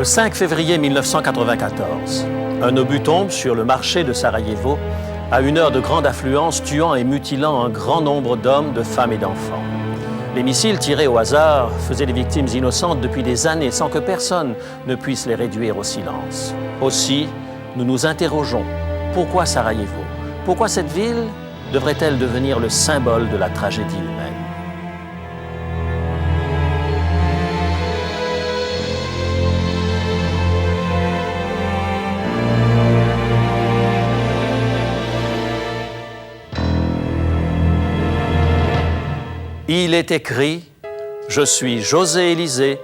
Le 5 février 1994, un obus tombe sur le marché de Sarajevo à une heure de grande affluence, tuant et mutilant un grand nombre d'hommes, de femmes et d'enfants. Les missiles tirés au hasard faisaient des victimes innocentes depuis des années sans que personne ne puisse les réduire au silence. Aussi, nous nous interrogeons, pourquoi Sarajevo? Pourquoi cette ville devrait-elle devenir le symbole de la tragédie humaine? Il est écrit, je suis José Élisée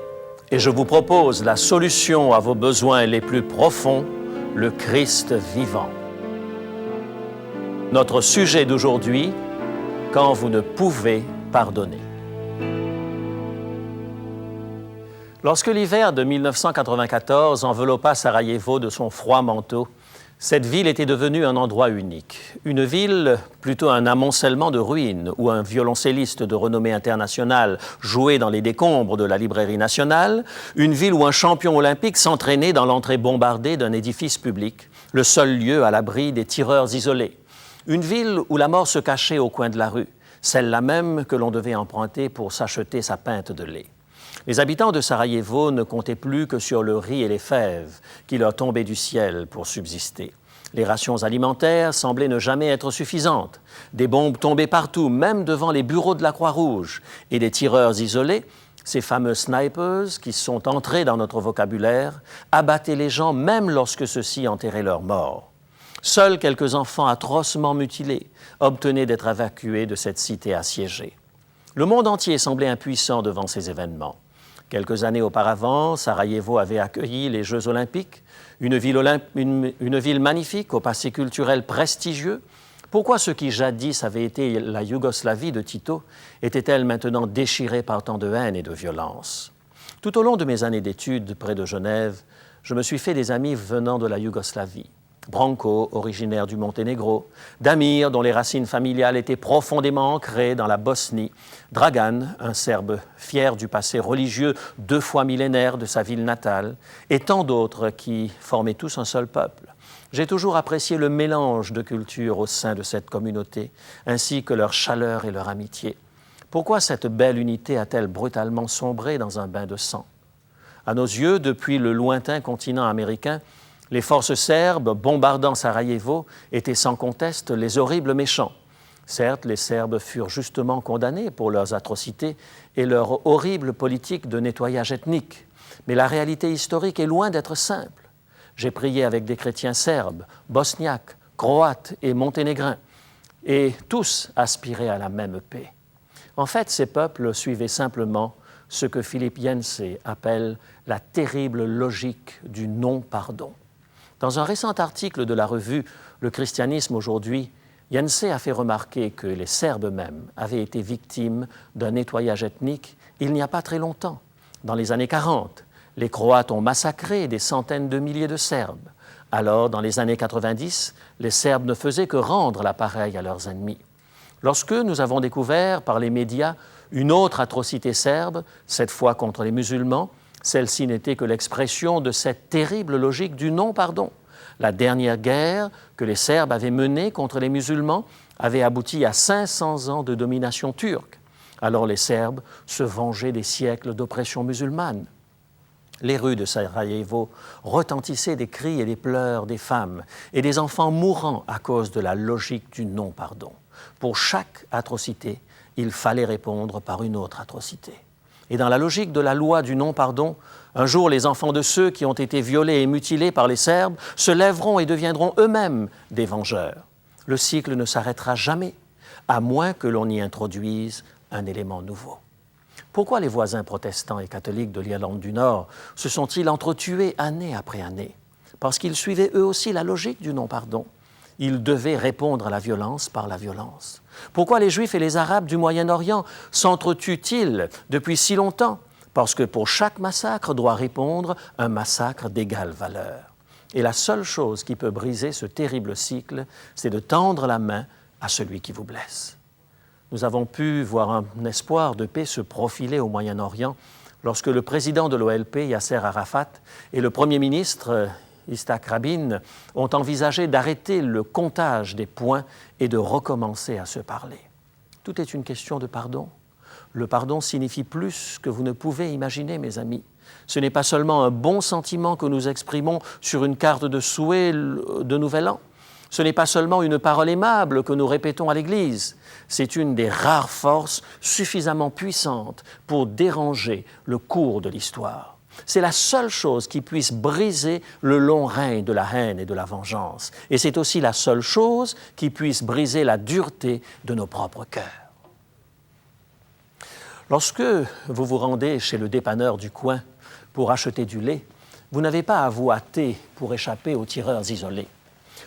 et je vous propose la solution à vos besoins les plus profonds, le Christ vivant. Notre sujet d'aujourd'hui, quand vous ne pouvez pardonner. Lorsque l'hiver de 1994 enveloppa Sarajevo de son froid manteau, cette ville était devenue un endroit unique. Une ville, plutôt un amoncellement de ruines où un violoncelliste de renommée internationale jouait dans les décombres de la librairie nationale, une ville où un champion olympique s'entraînait dans l'entrée bombardée d'un édifice public, le seul lieu à l'abri des tireurs isolés. Une ville où la mort se cachait au coin de la rue, celle-là même que l'on devait emprunter pour s'acheter sa pinte de lait. Les habitants de Sarajevo ne comptaient plus que sur le riz et les fèves qui leur tombaient du ciel pour subsister. Les rations alimentaires semblaient ne jamais être suffisantes. Des bombes tombaient partout, même devant les bureaux de la Croix-Rouge. Et des tireurs isolés, ces fameux snipers qui sont entrés dans notre vocabulaire, abattaient les gens même lorsque ceux-ci enterraient leurs morts. Seuls quelques enfants atrocement mutilés obtenaient d'être évacués de cette cité assiégée. Le monde entier semblait impuissant devant ces événements. Quelques années auparavant, Sarajevo avait accueilli les Jeux olympiques, une ville magnifique, au passé culturel prestigieux. Pourquoi ce qui jadis avait été la Yougoslavie de Tito était-elle maintenant déchirée par tant de haine et de violence? Tout au long de mes années d'études près de Genève, je me suis fait des amis venant de la Yougoslavie. Branko, originaire du Monténégro, Damir, dont les racines familiales étaient profondément ancrées dans la Bosnie, Dragan, un Serbe fier du passé religieux 2 fois millénaire de sa ville natale, et tant d'autres qui formaient tous un seul peuple. J'ai toujours apprécié le mélange de cultures au sein de cette communauté, ainsi que leur chaleur et leur amitié. Pourquoi cette belle unité a-t-elle brutalement sombré dans un bain de sang? À nos yeux, depuis le lointain continent américain, les forces serbes bombardant Sarajevo étaient sans conteste les horribles méchants. Certes, les Serbes furent justement condamnés pour leurs atrocités et leur horrible politique de nettoyage ethnique. Mais la réalité historique est loin d'être simple. J'ai prié avec des chrétiens serbes, bosniaques, croates et monténégrins, et tous aspiraient à la même paix. En fait, ces peuples suivaient simplement ce que Philippe Yancey appelle la terrible logique du non-pardon. Dans un récent article de la revue Le christianisme aujourd'hui, Yancey a fait remarquer que les Serbes eux-mêmes avaient été victimes d'un nettoyage ethnique il n'y a pas très longtemps. Dans les années 40, les Croates ont massacré des centaines de milliers de Serbes. Alors, dans les années 90, les Serbes ne faisaient que rendre l'appareil à leurs ennemis. Lorsque nous avons découvert par les médias une autre atrocité serbe, cette fois contre les musulmans, celle-ci n'était que l'expression de cette terrible logique du non-pardon. La dernière guerre que les Serbes avaient menée contre les musulmans avait abouti à 500 ans de domination turque. Alors les Serbes se vengeaient des siècles d'oppression musulmane. Les rues de Sarajevo retentissaient des cris et des pleurs des femmes et des enfants mourant à cause de la logique du non-pardon. Pour chaque atrocité, il fallait répondre par une autre atrocité. Et dans la logique de la loi du non-pardon, un jour les enfants de ceux qui ont été violés et mutilés par les Serbes se lèveront et deviendront eux-mêmes des vengeurs. Le cycle ne s'arrêtera jamais, à moins que l'on y introduise un élément nouveau. Pourquoi les voisins protestants et catholiques de l'Irlande du Nord se sont-ils entretués année après année? Parce qu'ils suivaient eux aussi la logique du non-pardon. Ils devaient répondre à la violence par la violence. Pourquoi les Juifs et les Arabes du Moyen-Orient s'entretuent-ils depuis si longtemps? Parce que pour chaque massacre doit répondre un massacre d'égale valeur. Et la seule chose qui peut briser ce terrible cycle, c'est de tendre la main à celui qui vous blesse. Nous avons pu voir un espoir de paix se profiler au Moyen-Orient lorsque le président de l'OLP, Yasser Arafat, et le Premier ministre, Yitzhak Rabin, ont envisagé d'arrêter le comptage des points et de recommencer à se parler. Tout est une question de pardon. Le pardon signifie plus que vous ne pouvez imaginer, mes amis. Ce n'est pas seulement un bon sentiment que nous exprimons sur une carte de souhait de Nouvel An. Ce n'est pas seulement une parole aimable que nous répétons à l'Église. C'est une des rares forces suffisamment puissantes pour déranger le cours de l'histoire. C'est la seule chose qui puisse briser le long règne de la haine et de la vengeance. Et c'est aussi la seule chose qui puisse briser la dureté de nos propres cœurs. Lorsque vous vous rendez chez le dépanneur du coin pour acheter du lait, vous n'avez pas à vous hâter pour échapper aux tireurs isolés.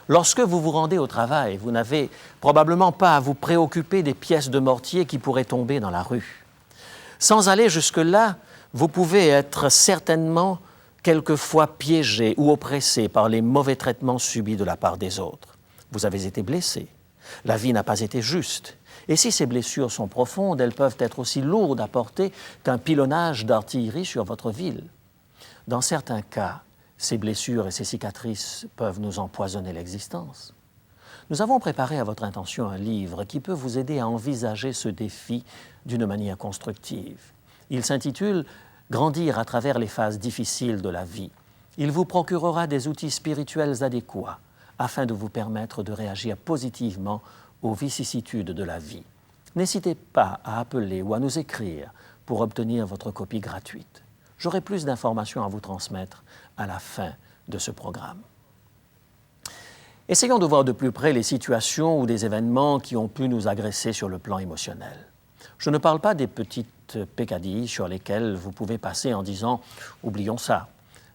Lorsque vous vous rendez au travail, vous n'avez probablement pas à vous préoccuper des pièces de mortier qui pourraient tomber dans la rue. Sans aller jusque-là, vous pouvez être certainement quelquefois piégé ou oppressé par les mauvais traitements subis de la part des autres. Vous avez été blessé. La vie n'a pas été juste. Et si ces blessures sont profondes, elles peuvent être aussi lourdes à porter qu'un pilonnage d'artillerie sur votre ville. Dans certains cas, ces blessures et ces cicatrices peuvent nous empoisonner l'existence. Nous avons préparé à votre intention un livre qui peut vous aider à envisager ce défi d'une manière constructive. Il s'intitule « Grandir à travers les phases difficiles de la vie ». Il vous procurera des outils spirituels adéquats afin de vous permettre de réagir positivement aux vicissitudes de la vie. N'hésitez pas à appeler ou à nous écrire pour obtenir votre copie gratuite. J'aurai plus d'informations à vous transmettre à la fin de ce programme. Essayons de voir de plus près les situations ou des événements qui ont pu nous agresser sur le plan émotionnel. Je ne parle pas des petites peccadilles sur lesquelles vous pouvez passer en disant « oublions ça ».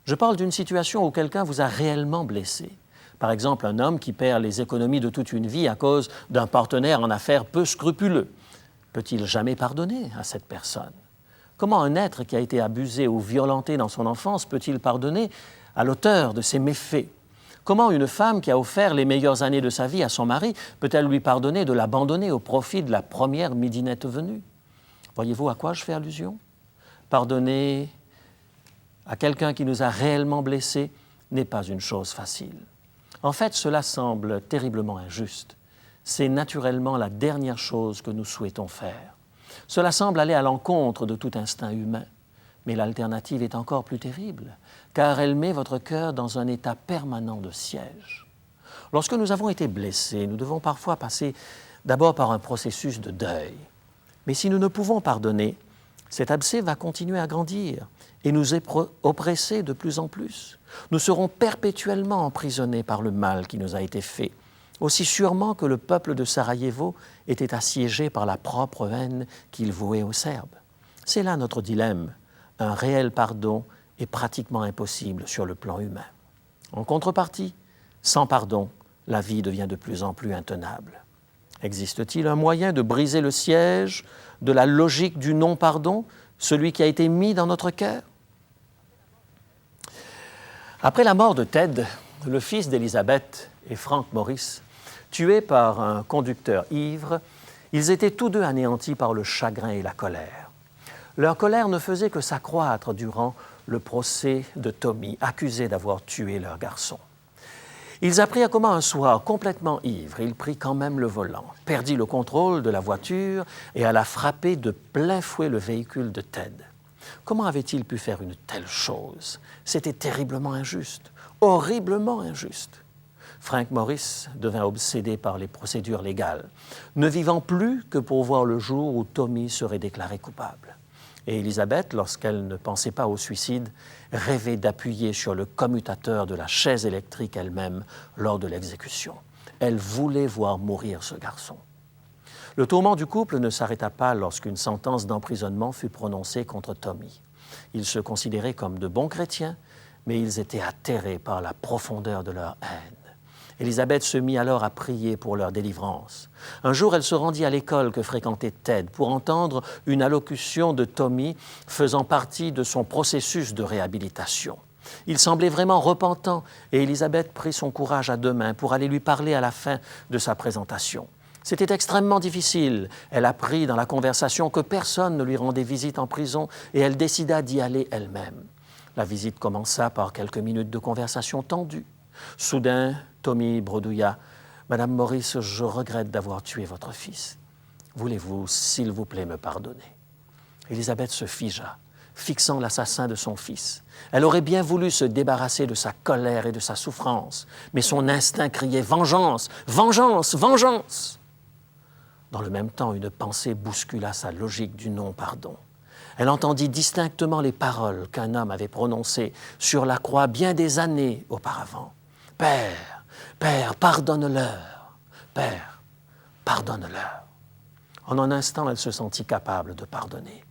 Je parle d'une situation où quelqu'un vous a réellement blessé. Par exemple, un homme qui perd les économies de toute une vie à cause d'un partenaire en affaires peu scrupuleux. Peut-il jamais pardonner à cette personne? Comment un être qui a été abusé ou violenté dans son enfance peut-il pardonner à l'auteur de ces méfaits? Comment une femme qui a offert les meilleures années de sa vie à son mari peut-elle lui pardonner de l'abandonner au profit de la première midinette venue? Voyez-vous à quoi je fais allusion? Pardonner à quelqu'un qui nous a réellement blessés n'est pas une chose facile. En fait, cela semble terriblement injuste. C'est naturellement la dernière chose que nous souhaitons faire. Cela semble aller à l'encontre de tout instinct humain. Mais l'alternative est encore plus terrible, car elle met votre cœur dans un état permanent de siège. Lorsque nous avons été blessés, nous devons parfois passer d'abord par un processus de deuil. Mais si nous ne pouvons pardonner, cet abcès va continuer à grandir et nous oppresser de plus en plus. Nous serons perpétuellement emprisonnés par le mal qui nous a été fait, aussi sûrement que le peuple de Sarajevo était assiégé par la propre haine qu'il vouait aux Serbes. C'est là notre dilemme. Un réel pardon est pratiquement impossible sur le plan humain. En contrepartie, sans pardon, la vie devient de plus en plus intenable. Existe-t-il un moyen de briser le siège de la logique du non-pardon, celui qui a été mis dans notre cœur? Après la mort de Ted, le fils d'Elizabeth et Frank Morris, tués par un conducteur ivre, ils étaient tous deux anéantis par le chagrin et la colère. Leur colère ne faisait que s'accroître durant le procès de Tommy, accusé d'avoir tué leur garçon. Ils apprirent comment un soir, complètement ivre, il prit quand même le volant, perdit le contrôle de la voiture et alla frapper de plein fouet le véhicule de Ted. Comment avait-il pu faire une telle chose? C'était terriblement injuste, horriblement injuste. Frank Morris devint obsédé par les procédures légales, ne vivant plus que pour voir le jour où Tommy serait déclaré coupable. Et Elisabeth, lorsqu'elle ne pensait pas au suicide, rêvait d'appuyer sur le commutateur de la chaise électrique elle-même lors de l'exécution. Elle voulait voir mourir ce garçon. Le tourment du couple ne s'arrêta pas lorsqu'une sentence d'emprisonnement fut prononcée contre Tommy. Ils se considéraient comme de bons chrétiens, mais ils étaient atterrés par la profondeur de leur haine. Élisabeth se mit alors à prier pour leur délivrance. Un jour, elle se rendit à l'école que fréquentait Ted pour entendre une allocution de Tommy faisant partie de son processus de réhabilitation. Il semblait vraiment repentant et Élisabeth prit son courage à deux mains pour aller lui parler à la fin de sa présentation. C'était extrêmement difficile. Elle apprit dans la conversation que personne ne lui rendait visite en prison et elle décida d'y aller elle-même. La visite commença par quelques minutes de conversation tendue. Soudain, Tommy bredouilla « Madame Morris, je regrette d'avoir tué votre fils. Voulez-vous, s'il vous plaît, me pardonner ?» Élisabeth se figea, fixant l'assassin de son fils. Elle aurait bien voulu se débarrasser de sa colère et de sa souffrance, mais son instinct criait « Vengeance! Vengeance! Vengeance !» Dans le même temps, une pensée bouscula sa logique du non-pardon. Elle entendit distinctement les paroles qu'un homme avait prononcées sur la croix bien des années auparavant. « Père, Père, pardonne-leur! Père, pardonne-leur! » En un instant, elle se sentit capable de pardonner.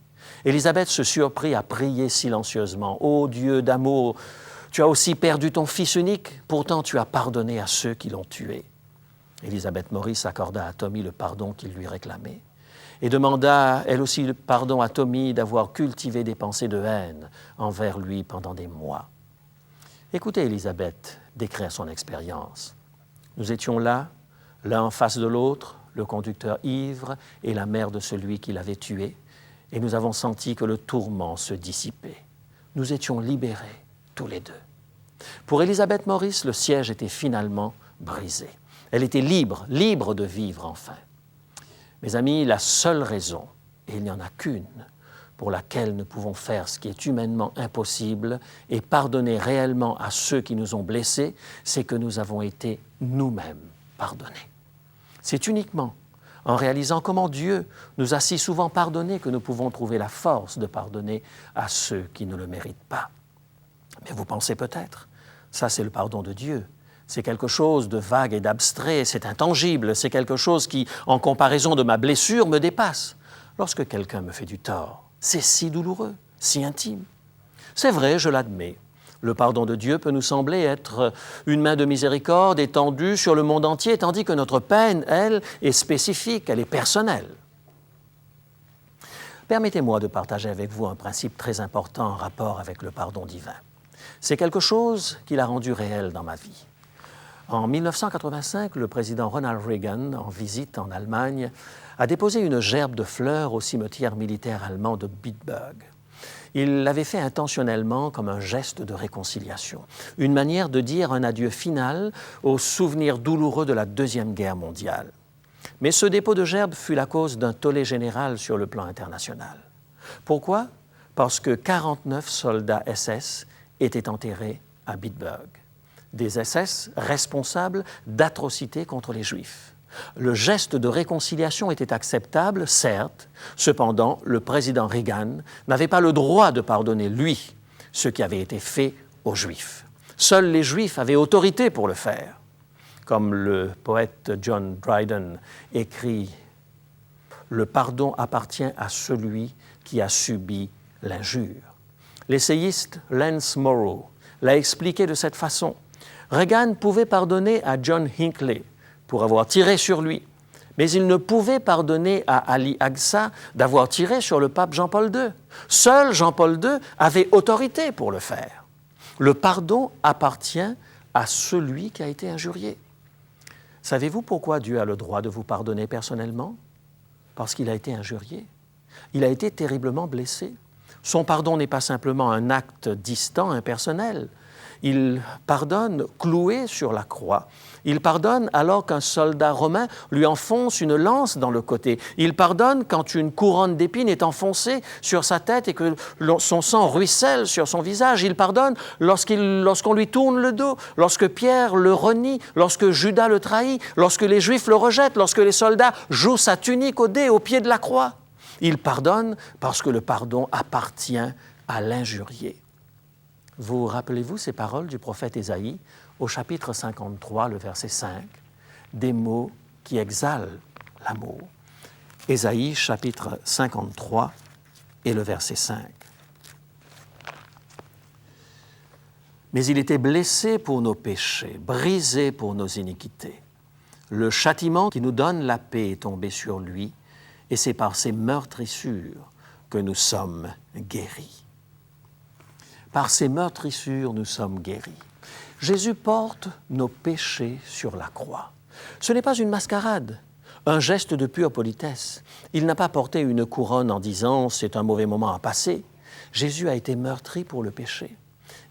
Élisabeth se surprit à prier silencieusement. « Ô Dieu d'amour, tu as aussi perdu ton fils unique, pourtant tu as pardonné à ceux qui l'ont tué. » Élisabeth Morris accorda à Tommy le pardon qu'il lui réclamait et demanda elle aussi le pardon à Tommy d'avoir cultivé des pensées de haine envers lui pendant des mois. Écoutez Élisabeth décrire son expérience. Nous étions là, l'un en face de l'autre, le conducteur ivre et la mère de celui qui l'avait tué, et nous avons senti que le tourment se dissipait. Nous étions libérés, tous les deux. Pour Élisabeth Morris, le siège était finalement brisé. Elle était libre, libre de vivre enfin. Mes amis, la seule raison, et il n'y en a qu'une, pour laquelle nous pouvons faire ce qui est humainement impossible et pardonner réellement à ceux qui nous ont blessés, c'est que nous avons été nous-mêmes pardonnés. C'est uniquement en réalisant comment Dieu nous a si souvent pardonnés que nous pouvons trouver la force de pardonner à ceux qui ne le méritent pas. Mais vous pensez peut-être, ça c'est le pardon de Dieu. C'est quelque chose de vague et d'abstrait, c'est intangible, c'est quelque chose qui, en comparaison de ma blessure, me dépasse. Lorsque quelqu'un me fait du tort, c'est si douloureux, si intime. C'est vrai, je l'admets. Le pardon de Dieu peut nous sembler être une main de miséricorde étendue sur le monde entier, tandis que notre peine, elle, est spécifique, elle est personnelle. Permettez-moi de partager avec vous un principe très important en rapport avec le pardon divin. C'est quelque chose qui l'a rendu réel dans ma vie. En 1985, le président Ronald Reagan, en visite en Allemagne, a déposé une gerbe de fleurs au cimetière militaire allemand de Bitburg. Il l'avait fait intentionnellement comme un geste de réconciliation, une manière de dire un adieu final aux souvenirs douloureux de la Deuxième Guerre mondiale. Mais ce dépôt de gerbe fut la cause d'un tollé général sur le plan international. Pourquoi? Parce que 49 soldats SS étaient enterrés à Bitburg. Des SS responsables d'atrocités contre les Juifs. Le geste de réconciliation était acceptable, certes, cependant, le président Reagan n'avait pas le droit de pardonner, lui, ce qui avait été fait aux Juifs. Seuls les Juifs avaient autorité pour le faire. Comme le poète John Dryden écrit « Le pardon appartient à celui qui a subi l'injure ». L'essayiste Lance Morrow l'a expliqué de cette façon. Reagan pouvait pardonner à John Hinckley pour avoir tiré sur lui, mais il ne pouvait pardonner à Ali Aqsa d'avoir tiré sur le pape Jean-Paul II. Seul Jean-Paul II avait autorité pour le faire. Le pardon appartient à celui qui a été injurié. Savez-vous pourquoi Dieu a le droit de vous pardonner personnellement? Parce qu'il a été injurié. Il a été terriblement blessé. Son pardon n'est pas simplement un acte distant, impersonnel. Il pardonne cloué sur la croix. Il pardonne alors qu'un soldat romain lui enfonce une lance dans le côté. Il pardonne quand une couronne d'épines est enfoncée sur sa tête et que son sang ruisselle sur son visage. Il pardonne lorsqu'on lui tourne le dos, lorsque Pierre le renie, lorsque Judas le trahit, lorsque les Juifs le rejettent, lorsque les soldats jouent sa tunique au dé, au pied de la croix. Il pardonne parce que le pardon appartient à l'injurié. Vous rappelez-vous ces paroles du prophète Ésaïe au chapitre 53, le verset 5, des mots qui exhalent l'amour. Ésaïe, chapitre 53 et le verset 5. Mais il était blessé pour nos péchés, brisé pour nos iniquités. Le châtiment qui nous donne la paix est tombé sur lui, et c'est par ses meurtrissures que nous sommes guéris. Par ses meurtrissures, nous sommes guéris. Jésus porte nos péchés sur la croix. Ce n'est pas une mascarade. un geste de pure politesse. Il n'a pas porté une couronne en disant « c'est un mauvais moment à passer ». Jésus a été meurtri pour le péché.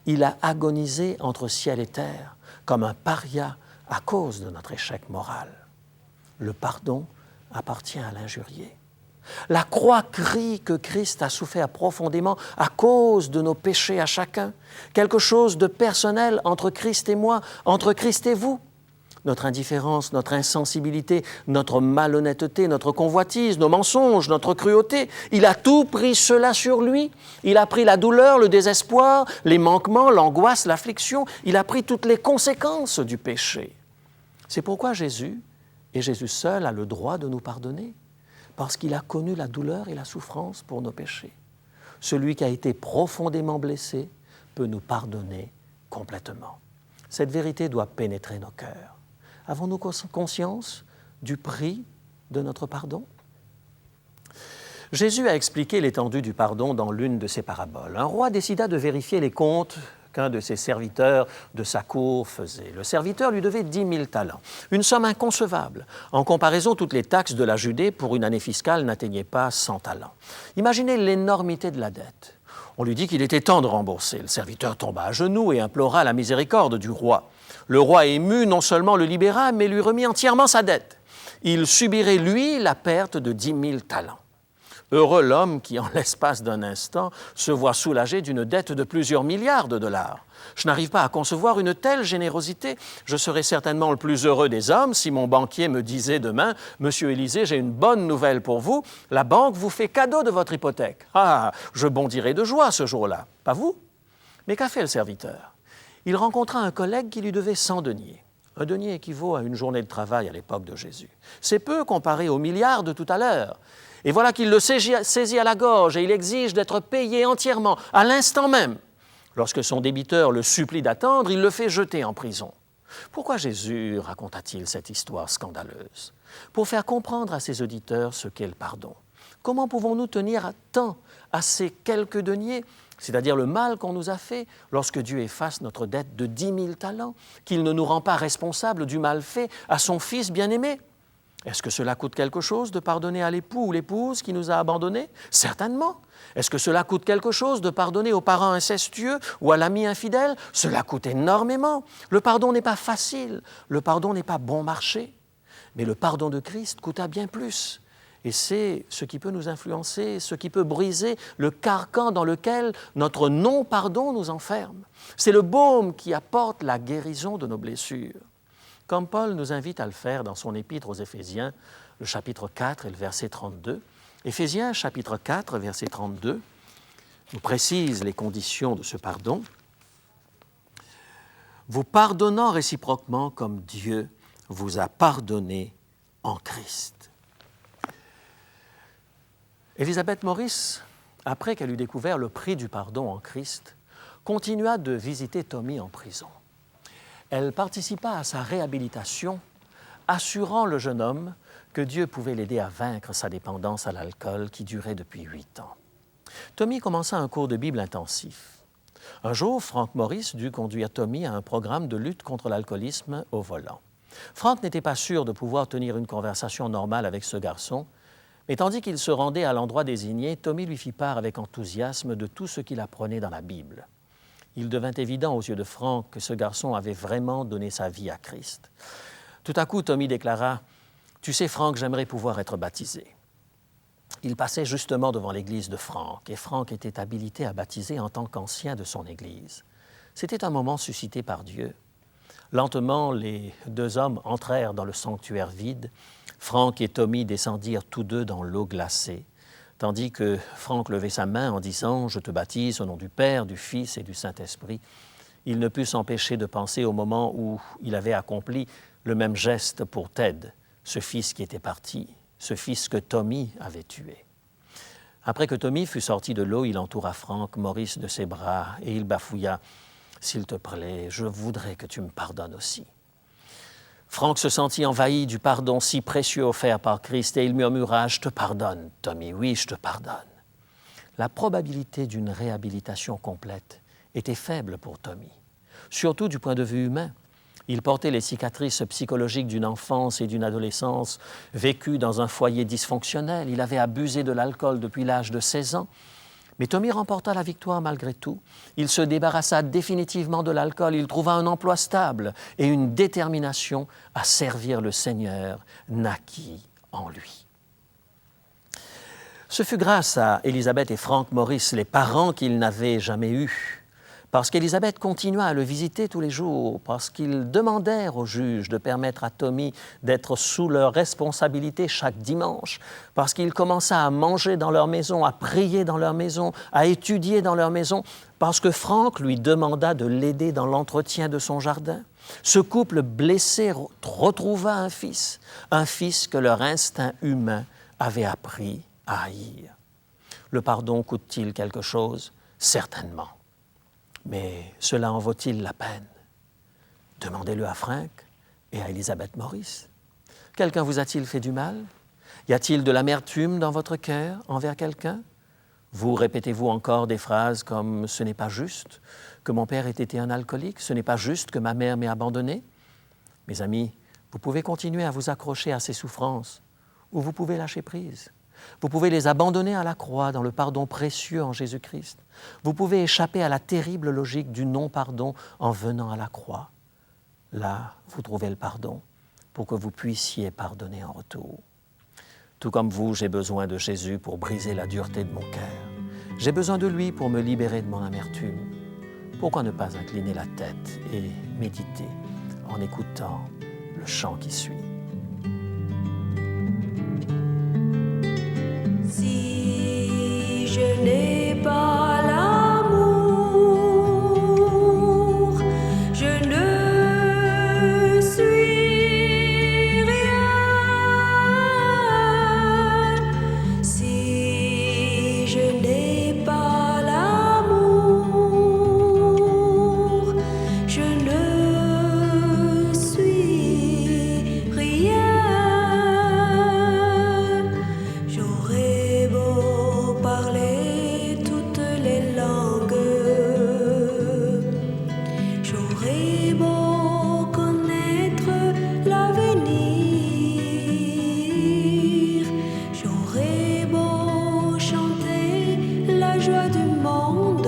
Il a agonisé entre ciel et terre comme un paria à cause de notre échec moral. Le pardon appartient à l'injurié. La croix crie que Christ a souffert profondément à cause de nos péchés à chacun. Quelque chose de personnel entre Christ et moi, entre Christ et vous. Notre indifférence, notre insensibilité, notre malhonnêteté, notre convoitise, nos mensonges, notre cruauté. Il a tout pris cela sur lui. Il a pris la douleur, le désespoir, les manquements, l'angoisse, l'affliction. Il a pris toutes les conséquences du péché. C'est pourquoi Jésus, et Jésus seul, a le droit de nous pardonner, parce qu'il a connu la douleur et la souffrance pour nos péchés. Celui qui a été profondément blessé peut nous pardonner complètement. Cette vérité doit pénétrer nos cœurs. Avons-nous conscience du prix de notre pardon? Jésus a expliqué l'étendue du pardon dans l'une de ses paraboles. Un roi décida de vérifier les comptes qu'un de ses serviteurs de sa cour faisait. Le serviteur lui devait 10 000 talents, une somme inconcevable. En comparaison, toutes les taxes de la Judée pour une année fiscale n'atteignaient pas 100 talents. Imaginez l'énormité de la dette. On lui dit qu'il était temps de rembourser. Le serviteur tomba à genoux et implora la miséricorde du roi. Le roi ému non seulement le libéra, mais lui remit entièrement sa dette. Il subirait, lui, la perte de 10 000 talents. Heureux l'homme qui, en l'espace d'un instant, se voit soulagé d'une dette de plusieurs milliards de dollars. Je n'arrive pas à concevoir une telle générosité. Je serais certainement le plus heureux des hommes si mon banquier me disait demain « Monsieur Élisée, j'ai une bonne nouvelle pour vous. La banque vous fait cadeau de votre hypothèque. » Ah, je bondirais de joie ce jour-là. Pas vous? Mais qu'a fait le serviteur? Il rencontra un collègue qui lui devait 100 deniers. Un denier équivaut à une journée de travail à l'époque de Jésus. C'est peu comparé aux milliards de tout à l'heure. Et voilà qu'il le saisit à la gorge et il exige d'être payé entièrement, à l'instant même. Lorsque son débiteur le supplie d'attendre, il le fait jeter en prison. Pourquoi Jésus raconta-t-il cette histoire scandaleuse? Pour faire comprendre à ses auditeurs ce qu'est le pardon. Comment pouvons-nous tenir tant à ces quelques deniers, c'est-à-dire le mal qu'on nous a fait, lorsque Dieu efface notre dette de 10 000 talents, qu'il ne nous rend pas responsables du mal fait à son Fils bien-aimé? Est-ce que cela coûte quelque chose de pardonner à l'époux ou l'épouse qui nous a abandonnés? Certainement. Est-ce que cela coûte quelque chose de pardonner aux parents incestueux ou à l'ami infidèle? Cela coûte énormément. Le pardon n'est pas facile, le pardon n'est pas bon marché. Mais le pardon de Christ coûta bien plus. Et c'est ce qui peut nous influencer, ce qui peut briser le carcan dans lequel notre non-pardon nous enferme. C'est le baume qui apporte la guérison de nos blessures. Comme Paul nous invite à le faire dans son épître aux Éphésiens, le chapitre 4 et le verset 32. Éphésiens, chapitre 4, verset 32, nous précise les conditions de ce pardon. « Vous pardonnant réciproquement comme Dieu vous a pardonné en Christ. » Élisabeth Morris, après qu'elle eut découvert le prix du pardon en Christ, continua de visiter Tommy en prison. Elle participa à sa réhabilitation, assurant le jeune homme que Dieu pouvait l'aider à vaincre sa dépendance à l'alcool qui durait depuis 8 ans. Tommy commença un cours de Bible intensif. Un jour, Frank Morris dut conduire Tommy à un programme de lutte contre l'alcoolisme au volant. Frank n'était pas sûr de pouvoir tenir une conversation normale avec ce garçon, mais tandis qu'il se rendait à l'endroit désigné, Tommy lui fit part avec enthousiasme de tout ce qu'il apprenait dans la Bible. Il devint évident aux yeux de Frank que ce garçon avait vraiment donné sa vie à Christ. Tout à coup, Tommy déclara « Tu sais, Frank, j'aimerais pouvoir être baptisé. » Il passait justement devant l'église de Frank, et Frank était habilité à baptiser en tant qu'ancien de son église. C'était un moment suscité par Dieu. Lentement, les deux hommes entrèrent dans le sanctuaire vide. Frank et Tommy descendirent tous deux dans l'eau glacée, tandis que Frank levait sa main en disant « Je te baptise au nom du Père, du Fils et du Saint-Esprit », il ne put s'empêcher de penser au moment où il avait accompli le même geste pour Ted, ce fils qui était parti, ce fils que Tommy avait tué. Après que Tommy fut sorti de l'eau, il entoura Frank Morris de ses bras et il bafouilla « S'il te plaît, je voudrais que tu me pardonnes aussi. » Frank se sentit envahi du pardon si précieux offert par Christ et il murmura « Je te pardonne, Tommy, oui, je te pardonne. » La probabilité d'une réhabilitation complète était faible pour Tommy, surtout du point de vue humain. Il portait les cicatrices psychologiques d'une enfance et d'une adolescence vécues dans un foyer dysfonctionnel. Il avait abusé de l'alcool depuis l'âge de 16 ans. Mais Tommy remporta la victoire malgré tout. Il se débarrassa définitivement de l'alcool. Il trouva un emploi stable et une détermination à servir le Seigneur naquit en lui. Ce fut grâce à Élisabeth et Frank Morris, les parents qu'ils n'avaient jamais eus, parce qu'Élisabeth continua à le visiter tous les jours, parce qu'ils demandèrent au juge de permettre à Tommy d'être sous leur responsabilité chaque dimanche, parce qu'il commença à manger dans leur maison, à prier dans leur maison, à étudier dans leur maison, parce que Frank lui demanda de l'aider dans l'entretien de son jardin. Ce couple blessé retrouva un fils que leur instinct humain avait appris à haïr. Le pardon coûte-t-il quelque chose? Certainement. Mais cela en vaut-il la peine? Demandez-le à Frank et à Élisabeth Morris. Quelqu'un vous a-t-il fait du mal? Y a-t-il de l'amertume dans votre cœur envers quelqu'un? Vous répétez-vous encore des phrases comme « ce n'est pas juste que mon père ait été un alcoolique, ce n'est pas juste que ma mère m'ait abandonné ». Mes amis, vous pouvez continuer à vous accrocher à ces souffrances ou vous pouvez lâcher prise. Vous pouvez les abandonner à la croix dans le pardon précieux en Jésus-Christ. Vous pouvez échapper à la terrible logique du non-pardon en venant à la croix. Là, vous trouvez le pardon pour que vous puissiez pardonner en retour. Tout comme vous, j'ai besoin de Jésus pour briser la dureté de mon cœur. J'ai besoin de lui pour me libérer de mon amertume. Pourquoi ne pas incliner la tête et méditer en écoutant le chant qui suit? Si je n'ai pas l'amour, je ne suis rien. Si je n'ai pas l'amour, je ne suis rien. J'aurais beau parler toutes les langues, j'aurais beau connaître l'avenir, j'aurais beau chanter la joie du monde,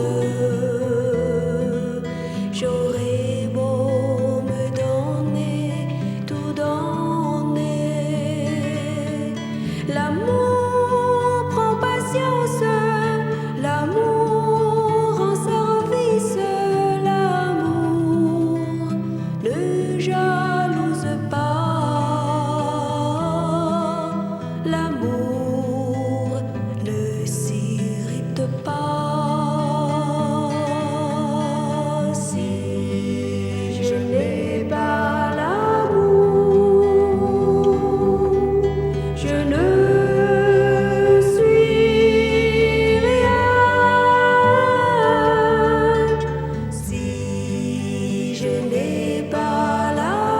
j'aurais beau me donner, tout donner. L'amour prend patience, l'amour en service, l'amour ne jalouse pas, l'amour ne s'irrite pas. Si je n'ai pas l'amour, je ne suis rien. Si je n'ai pas l'amour,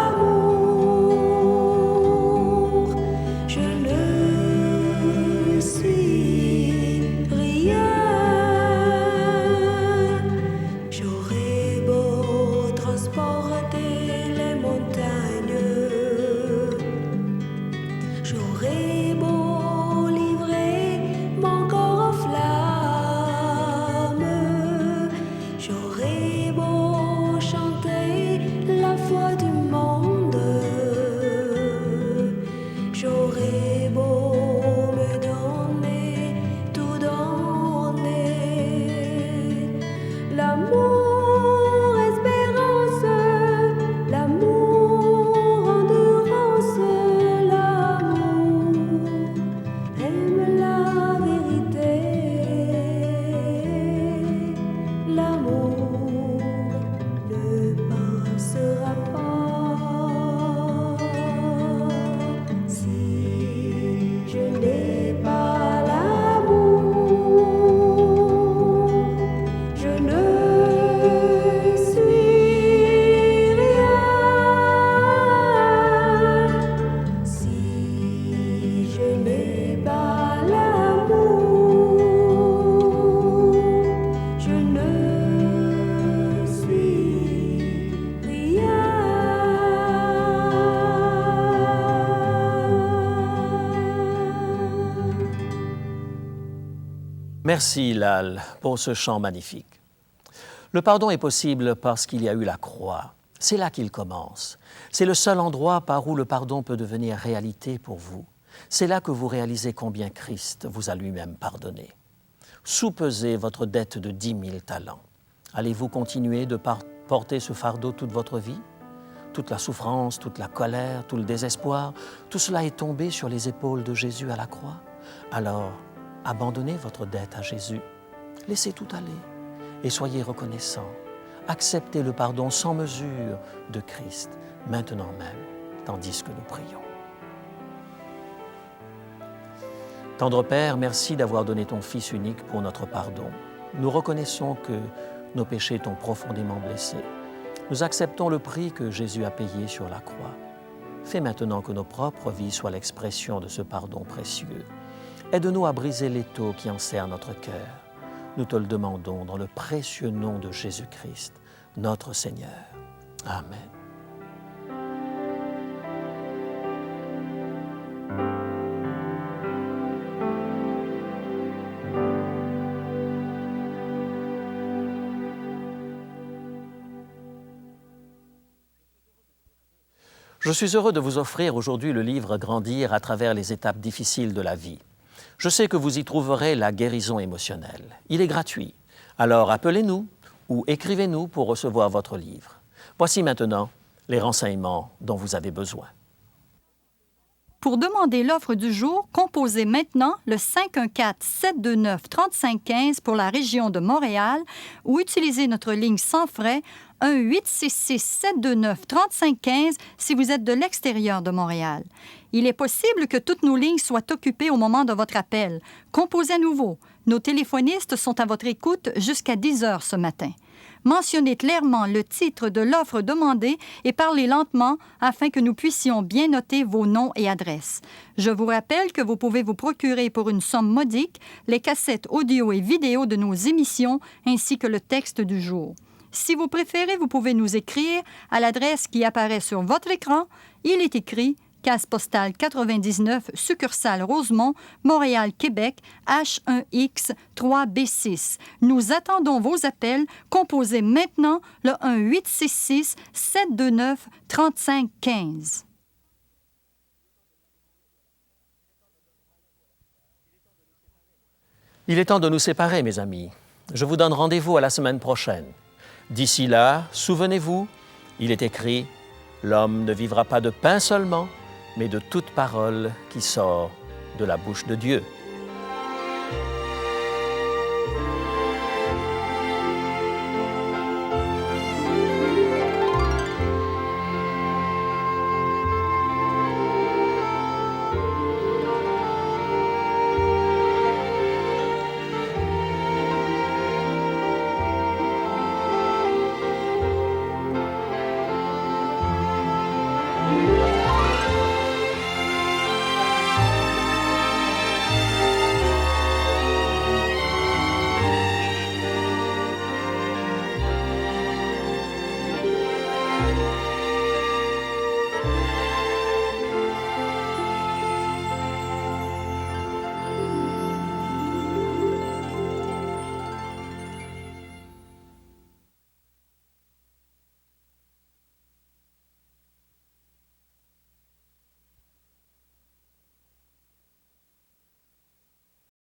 Merci, Lal, pour ce chant magnifique. Le pardon est possible parce qu'il y a eu la croix. C'est là qu'il commence. C'est le seul endroit par où le pardon peut devenir réalité pour vous. C'est là que vous réalisez combien Christ vous a lui-même pardonné. Soupesez votre dette de 10 000 talents. Allez-vous continuer de porter ce fardeau toute votre vie? Toute la souffrance, toute la colère, tout le désespoir, tout cela est tombé sur les épaules de Jésus à la croix. Alors, abandonnez votre dette à Jésus. Laissez tout aller et soyez reconnaissants. Acceptez le pardon sans mesure de Christ, maintenant même, tandis que nous prions. Tendre Père, merci d'avoir donné ton Fils unique pour notre pardon. Nous reconnaissons que nos péchés t'ont profondément blessés. Nous acceptons le prix que Jésus a payé sur la croix. Fais maintenant que nos propres vies soient l'expression de ce pardon précieux. Aide-nous à briser l'étau qui enserre notre cœur. Nous te le demandons dans le précieux nom de Jésus-Christ, notre Seigneur. Amen. Je suis heureux de vous offrir aujourd'hui le livre « Grandir à travers les étapes difficiles de la vie ». Je sais que vous y trouverez la guérison émotionnelle. Il est gratuit. Alors appelez-nous ou écrivez-nous pour recevoir votre livre. Voici maintenant les renseignements dont vous avez besoin. Pour demander l'offre du jour, composez maintenant le 514-729-3515 pour la région de Montréal ou utilisez notre ligne sans frais 1-866-729-3515 si vous êtes de l'extérieur de Montréal. Il est possible que toutes nos lignes soient occupées au moment de votre appel. Composez à nouveau. Nos téléphonistes sont à votre écoute jusqu'à 10 heures ce matin. Mentionnez clairement le titre de l'offre demandée et parlez lentement afin que nous puissions bien noter vos noms et adresses. Je vous rappelle que vous pouvez vous procurer pour une somme modique les cassettes audio et vidéo de nos émissions ainsi que le texte du jour. Si vous préférez, vous pouvez nous écrire à l'adresse qui apparaît sur votre écran. Il est écrit Case postale 99, succursale Rosemont, Montréal, Québec, H1X 3B6. Nous attendons vos appels. Composez maintenant le 1-866-729-3515. Il est temps de nous séparer, mes amis. Je vous donne rendez-vous à la semaine prochaine. D'ici là, souvenez-vous, il est écrit « L'homme ne vivra pas de pain seulement, mais de toute parole qui sort de la bouche de Dieu. »